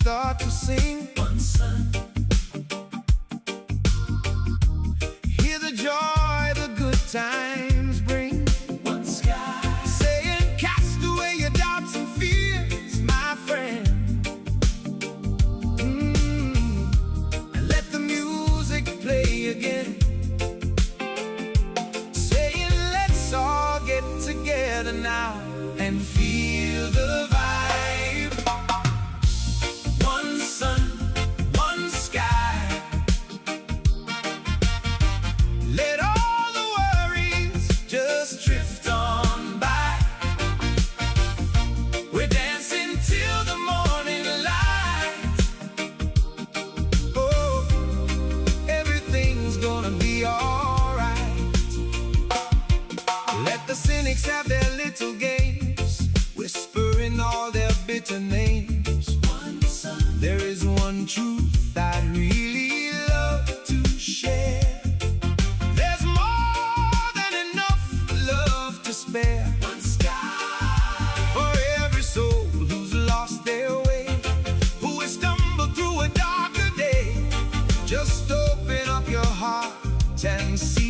start to sing. One sun, Hear the joy the good times bring. one sky, Saying, cast away your doubts and fears, my friend. And let the music play again. Saying, let's all get together now and feel the vibe. one sun, One sky. Let all the worries just drift on by. We're dancing till the morning light. Oh, everything's gonna be alright. Let the cynics have their little games, whispering all their bitter names. one sun, There is one truth I'd really love to share. There's more than enough love to spare one sky, for every soul who's lost their way, who has stumbled through a darker day. Just open up your heart and see